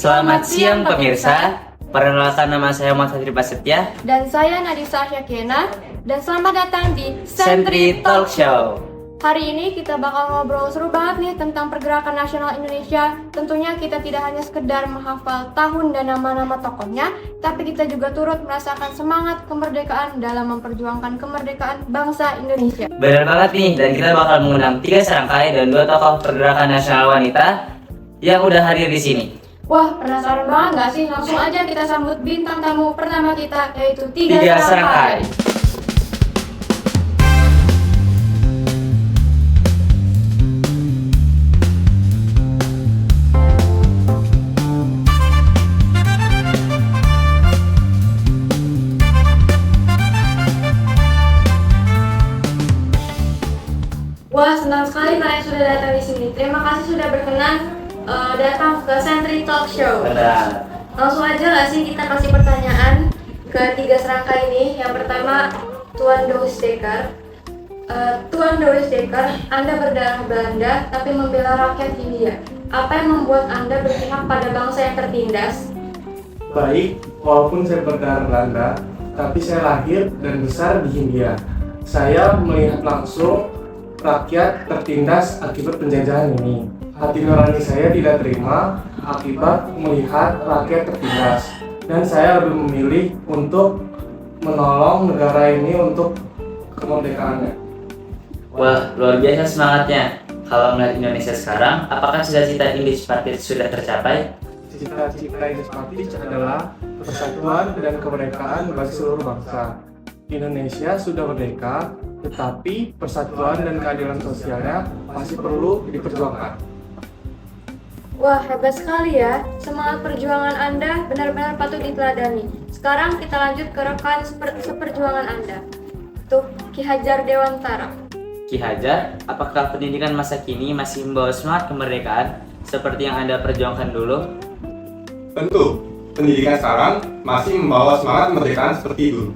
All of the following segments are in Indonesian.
Selamat siang pemirsa. Perkenalkan, nama saya Muhammad Satri Prasetya Dan saya Nadisa Syakina. Dan selamat datang di Sentri Talk Show. Hari ini kita bakal ngobrol seru banget nih tentang pergerakan nasional Indonesia. Tentunya kita tidak hanya sekedar menghafal tahun dan nama-nama tokohnya, tapi kita juga turut merasakan semangat kemerdekaan dalam memperjuangkan kemerdekaan bangsa Indonesia. Benar banget nih, dan kita bakal mengundang 3 serangkai dan 2 tokoh pergerakan nasional wanita yang udah hadir di sini. Wah, penasaran banget gak sih? Langsung aja kita sambut bintang tamu pertama kita, yaitu 3 serangkai. Wah, senang sekali kalian sudah datang di sini. Terima kasih sudah berkenan datang ke Sentri Talk Show. Benar. Langsung aja nggak sih kita kasih pertanyaan ke 3 serangkai ini. Yang pertama, Tuan Douwes Dekker. Tuan Douwes Dekker, Anda berdarah Belanda tapi membela rakyat Hindia. Apa yang membuat Anda berpihak pada bangsa yang tertindas? Baik, walaupun saya berdarah Belanda, tapi saya lahir dan besar di Hindia. Saya melihat langsung rakyat tertindas akibat penjajahan ini. Hati nurani saya tidak terima akibat melihat rakyat tertindas, dan saya lebih memilih untuk menolong negara ini untuk kemerdekaannya. Wah, luar biasa semangatnya. Kalau melihat Indonesia sekarang, apakah cita-cita Indis Partis sudah tercapai? Cita-cita Indis Partis adalah persatuan dan kemerdekaan bagi seluruh bangsa. Indonesia sudah merdeka, tetapi persatuan dan keadilan sosialnya masih perlu diperjuangkan. Wah, hebat sekali ya. Semangat perjuangan Anda benar-benar patut diteladani. Sekarang kita lanjut ke rekan seperjuangan Anda. Tuh, Ki Hajar Dewantara. Ki Hajar, apakah pendidikan masa kini masih membawa semangat kemerdekaan seperti yang Anda perjuangkan dulu? Tentu, pendidikan sekarang masih membawa semangat kemerdekaan seperti dulu.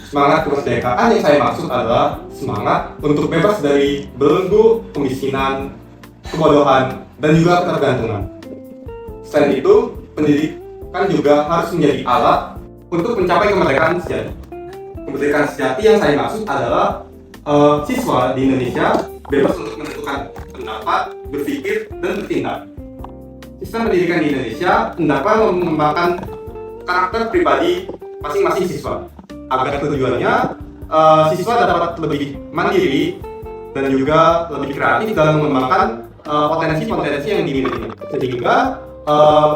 Semangat kemerdekaan yang saya maksud adalah semangat untuk bebas dari belenggu kemiskinan, kebodohan, dan juga ketergantungan. Selain itu, pendidikan juga harus menjadi alat untuk mencapai kemerdekaan sejati. Kemerdekaan sejati yang saya maksud adalah siswa di Indonesia bebas untuk menentukan pendapat, berpikir, dan bertindak. Sistem pendidikan di Indonesia dapat mengembangkan karakter pribadi masing-masing siswa, agar tujuannya siswa dapat lebih mandiri dan juga lebih kreatif dalam mengembangkan potensi-potensi yang dimiliki, sehingga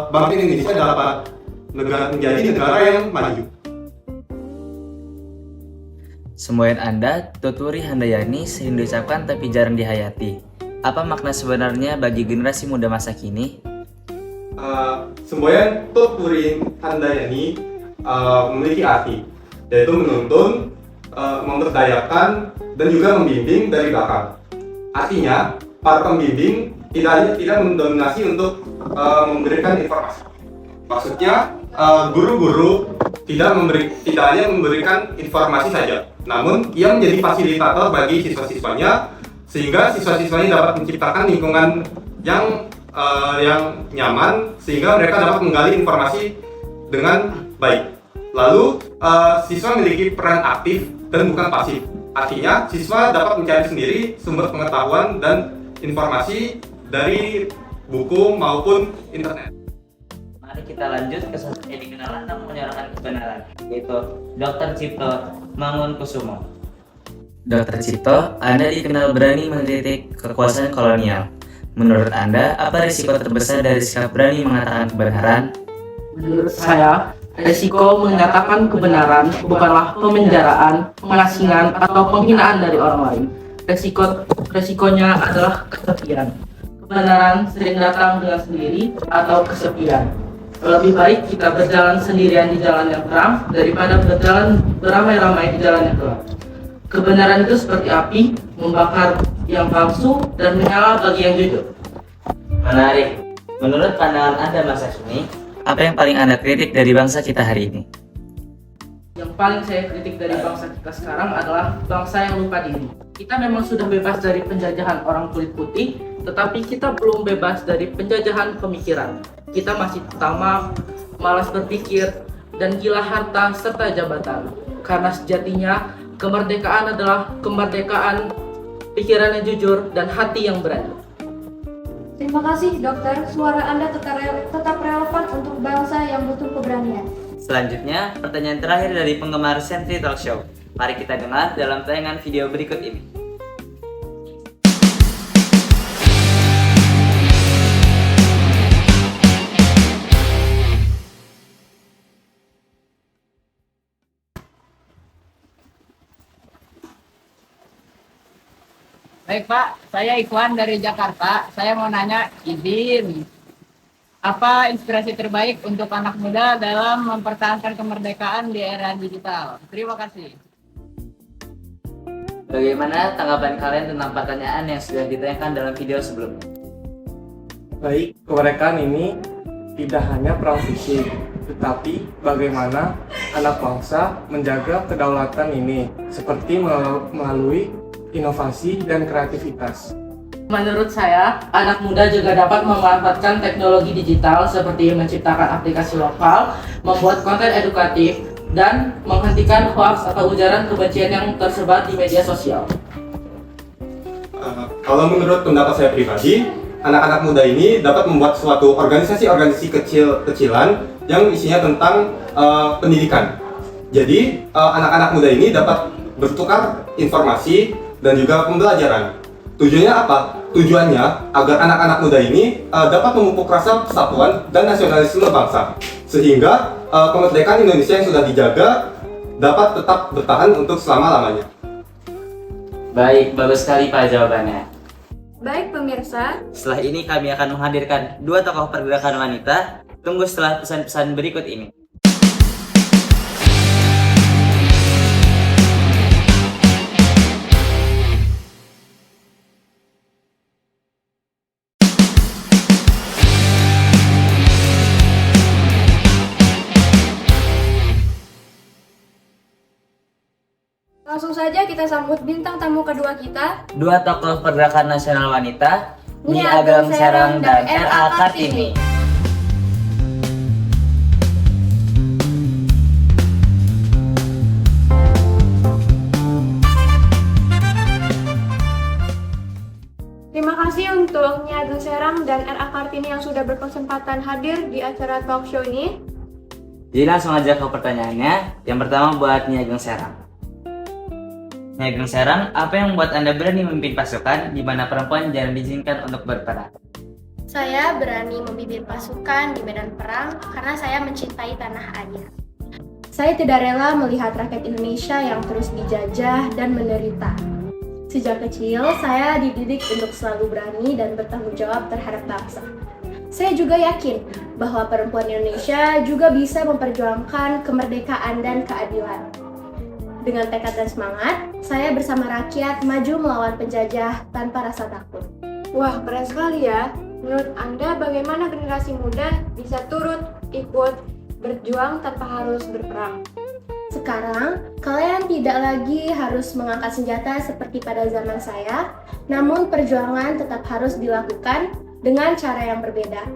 bangsa Indonesia dapat menjadi negara yang maju. Semboyan Anda, Tuturi Handayani, sering diucapkan tapi jarang dihayati. Apa makna sebenarnya bagi generasi muda masa kini? Semboyan Tuturi Handayani memiliki arti, yaitu menuntun, memberdayakan, dan juga membimbing dari belakang. Artinya, para pembimbing tidak mendominasi untuk memberikan informasi. Maksudnya, guru-guru tidak hanya memberikan informasi saja, namun ia menjadi fasilitator bagi siswa-siswanya, sehingga siswa-siswanya dapat menciptakan lingkungan yang nyaman, sehingga mereka dapat menggali informasi dengan baik. Lalu, siswa memiliki peran aktif dan bukan pasif. Artinya, siswa dapat mencari sendiri sumber pengetahuan dan informasi dari buku maupun internet. Mari kita lanjut ke sosok yang dikenal dalam menyuarakan kebenaran, yaitu Dr. Cipto Mangunkusumo. Dr. Cipto, Anda dikenal berani mengkritik kekuasaan kolonial. Menurut Anda, apa risiko terbesar dari sikap berani mengatakan kebenaran? Menurut saya, resiko menyatakan kebenaran bukanlah pemenjaraan, pengasingan, atau penghinaan dari orang lain. Resikonya adalah kesepian. Kebenaran sering datang dengan sendiri atau kesepian. Lebih baik kita berjalan sendirian di jalan yang terang daripada berjalan beramai-ramai di jalan yang gelap. Kebenaran itu seperti api, membakar yang palsu dan menyala bagi yang jujur. Menarik. Menurut pandangan Anda masa kini, apa yang paling Anda kritik dari bangsa kita hari ini? Yang paling saya kritik dari bangsa kita sekarang adalah bangsa yang lupa diri. Kita memang sudah bebas dari penjajahan orang kulit putih, tetapi kita belum bebas dari penjajahan pemikiran. kita masih tamak, malas berpikir, dan gila harta serta jabatan. Karena sejatinya kemerdekaan adalah kemerdekaan pikiran yang jujur dan hati yang berani. Terima kasih dokter, suara Anda tetap relevan untuk bangsa yang butuh keberanian. Selanjutnya, pertanyaan terakhir dari penggemar Sentry Talk Show. Mari kita dengar dalam tayangan video berikut ini. Baik Pak, saya Ikhwan dari Jakarta. Saya mau nanya izin, apa inspirasi terbaik untuk anak muda dalam mempertahankan kemerdekaan di era digital? Terima kasih. Bagaimana tanggapan kalian tentang pertanyaan yang sudah ditanyakan dalam video sebelumnya? Baik, kemerdekaan ini tidak hanya perang fisik, tetapi bagaimana anak bangsa menjaga kedaulatan ini, seperti melalui inovasi dan kreativitas. Menurut saya, anak muda juga dapat memanfaatkan teknologi digital seperti menciptakan aplikasi lokal, membuat konten edukatif, dan menghentikan hoaks atau ujaran kebencian yang tersebar di media sosial. Kalau menurut pendapat saya pribadi, anak-anak muda ini dapat membuat suatu organisasi-organisasi kecil-kecilan yang isinya tentang pendidikan. Jadi, anak-anak muda ini dapat bertukar informasi dan juga pembelajaran. Tujuannya apa? Tujuannya agar anak-anak muda ini dapat memupuk rasa persatuan dan nasionalisme bangsa, sehingga kemerdekaan Indonesia yang sudah dijaga dapat tetap bertahan untuk selama-lamanya. Baik, bagus sekali Pak jawabannya. Baik pemirsa, Setelah ini kami akan menghadirkan dua tokoh pergerakan wanita. Tunggu setelah pesan-pesan berikut ini. langsung saja kita sambut bintang tamu kedua kita. Dua tokoh pergerakan nasional wanita, Nyi Nyi Ageng Ageng Serang dan dan R.A. Kartini. Terima kasih untuk Nyi Ageng Serang dan R.A. Kartini yang sudah berkesempatan hadir di acara talk show ini. Jadi langsung aja ke pertanyaannya. Yang pertama buat Nyi Ageng Serang. Nyi Ageng Serang, apa yang membuat Anda berani memimpin pasukan di mana perempuan jarang diizinkan untuk berperang? Saya berani memimpin pasukan di medan perang karena saya mencintai tanah air. Saya tidak rela melihat rakyat Indonesia yang terus dijajah dan menderita. Sejak kecil, saya dididik untuk selalu berani dan bertanggung jawab terhadap bangsa. Saya juga yakin bahwa perempuan Indonesia juga bisa memperjuangkan kemerdekaan dan keadilan. Dengan tekad dan semangat, saya bersama rakyat maju melawan penjajah tanpa rasa takut. Wah, keren sekali ya. Menurut Anda, bagaimana generasi muda bisa turut ikut berjuang tanpa harus berperang? Sekarang, kalian tidak lagi harus mengangkat senjata seperti pada zaman saya, namun perjuangan tetap harus dilakukan dengan cara yang berbeda.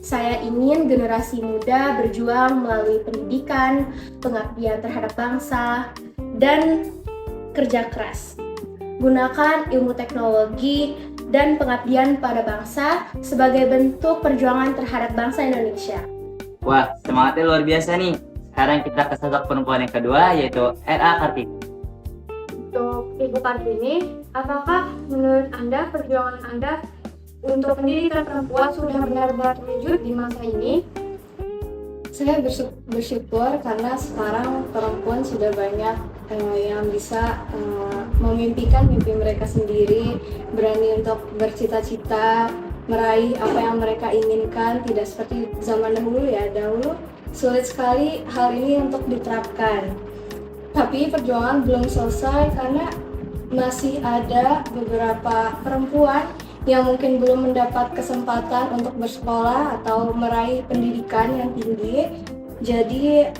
Saya ingin generasi muda berjuang melalui pendidikan, pengabdian terhadap bangsa, dan kerja keras. Gunakan ilmu teknologi dan pengabdian pada bangsa sebagai bentuk perjuangan terhadap bangsa Indonesia. Wah, semangatnya luar biasa nih. Sekarang kita ke sosok perempuan yang kedua, yaitu R.A. Kartini. Untuk Ibu Kartini, apakah menurut Anda perjuangan Anda untuk pendidikan perempuan sudah benar-benar terwujud di masa ini? Saya bersyukur karena sekarang perempuan sudah banyak yang bisa memimpikan mimpi mereka sendiri, berani untuk bercita-cita, meraih apa yang mereka inginkan, tidak seperti zaman dahulu ya. Dahulu sulit sekali hal ini untuk diterapkan. Tapi perjuangan belum selesai karena masih ada beberapa perempuan yang mungkin belum mendapat kesempatan untuk bersekolah atau meraih pendidikan yang tinggi. Jadi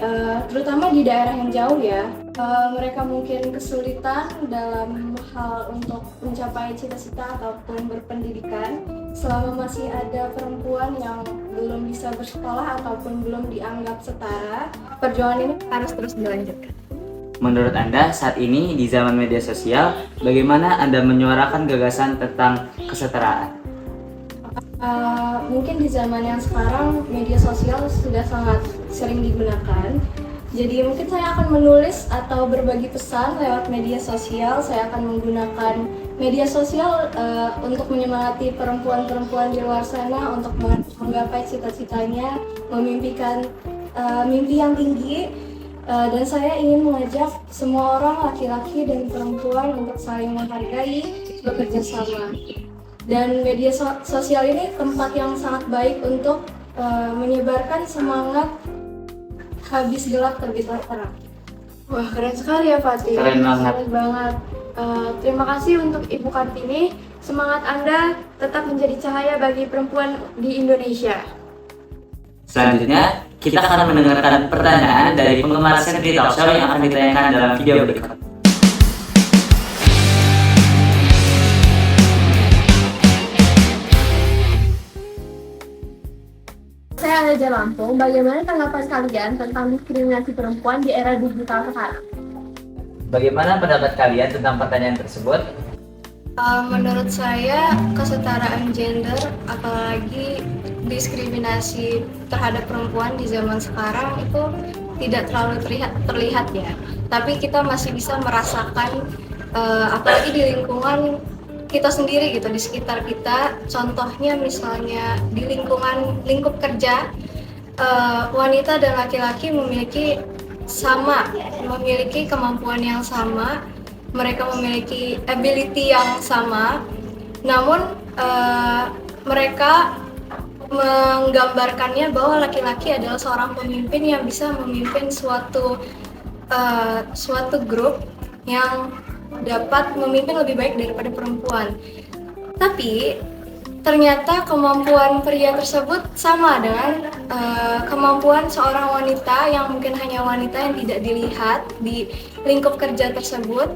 terutama di daerah yang jauh ya, mereka mungkin kesulitan dalam hal untuk mencapai cita-cita ataupun berpendidikan, selama masih ada perempuan yang belum bisa bersekolah ataupun belum dianggap setara, perjuangan ini harus terus dilanjutkan. Menurut Anda, saat ini di zaman media sosial, bagaimana Anda menyuarakan gagasan tentang kesetaraan? Mungkin di zaman yang sekarang media sosial sudah sangat sering digunakan. Jadi mungkin saya akan menulis atau berbagi pesan lewat media sosial. Saya akan menggunakan media sosial untuk menyemangati perempuan-perempuan di luar sana untuk menggapai cita-citanya, memimpikan mimpi yang tinggi. Dan saya ingin mengajak semua orang, laki-laki dan perempuan, untuk saling menghargai, bekerja sama. Dan media sosial ini tempat yang sangat baik untuk menyebarkan semangat habis gelap terbitlah terang. Wah, keren sekali ya Fatih. Keren banget. Keren banget. Terima kasih untuk Ibu Kartini. Semangat Anda tetap menjadi cahaya bagi perempuan di Indonesia. Selanjutnya, kita akan mendengarkan pertanyaan dari penggemar Sentri Talk Show yang akan ditayangkan dalam video berikut. Saya Aleja Lampung, bagaimana tanggapan kalian tentang diskriminasi perempuan di era digital sekarang? Bagaimana pendapat kalian tentang pertanyaan tersebut? Menurut saya, kesetaraan gender, apalagi diskriminasi terhadap perempuan di zaman sekarang itu tidak terlalu terlihat ya. Tapi kita masih bisa merasakan, apalagi di lingkungan kita sendiri gitu, di sekitar kita. Contohnya misalnya di lingkup kerja, wanita dan laki-laki memiliki kemampuan yang sama. Mereka memiliki ability yang sama, namun mereka menggambarkannya bahwa laki-laki adalah seorang pemimpin yang bisa memimpin suatu grup yang dapat memimpin lebih baik daripada perempuan. Tapi ternyata kemampuan pria tersebut sama dengan kemampuan seorang wanita yang mungkin hanya wanita yang tidak dilihat di lingkup kerja tersebut.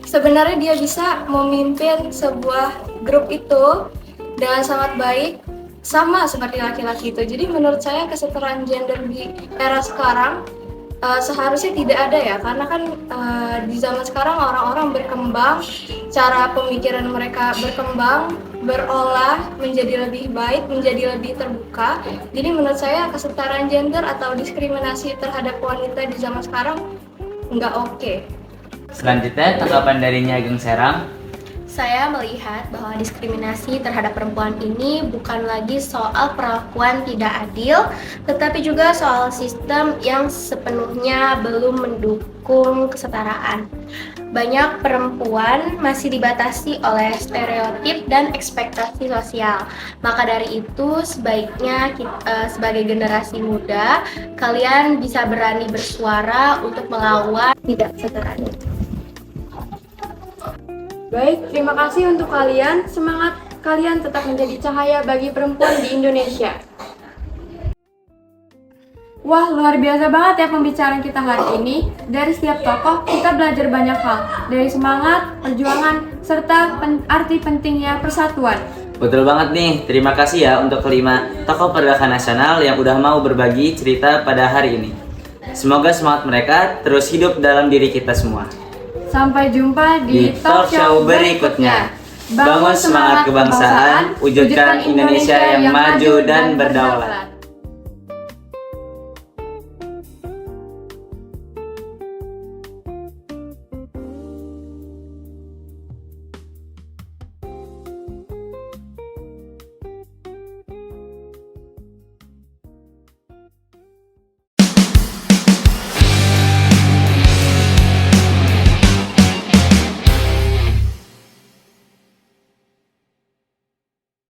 Sebenarnya dia bisa memimpin sebuah grup itu dengan sangat baik, sama seperti laki-laki itu. Jadi menurut saya kesetaraan gender di era sekarang seharusnya tidak ada ya, karena kan di zaman sekarang orang-orang berkembang, cara pemikiran mereka berkembang, berolah menjadi lebih baik, menjadi lebih terbuka. Jadi menurut saya kesetaraan gender atau diskriminasi terhadap wanita di zaman sekarang nggak oke. Selanjutnya, tanggapan dari Nyi Ageng Serang. Saya melihat bahwa diskriminasi terhadap perempuan ini bukan lagi soal perlakuan tidak adil, tetapi juga soal sistem yang sepenuhnya belum mendukung kesetaraan. Banyak perempuan masih dibatasi oleh stereotip dan ekspektasi sosial. Maka dari itu, sebaiknya kita, sebagai generasi muda, kalian bisa berani bersuara untuk melawan tidak kesetaraan itu. Baik, terima kasih untuk kalian. Semangat kalian tetap menjadi cahaya bagi perempuan di Indonesia. Wah, luar biasa banget ya pembicaraan kita hari ini. Dari setiap tokoh, kita belajar banyak hal. Dari semangat, perjuangan, serta arti pentingnya persatuan. Betul banget nih, terima kasih ya untuk kelima tokoh pergerakan nasional yang udah mau berbagi cerita pada hari ini. Semoga semangat mereka terus hidup dalam diri kita semua. Sampai jumpa di talk show berikutnya. Bangun semangat kebangsaan, wujudkan Indonesia yang maju dan berdaulat.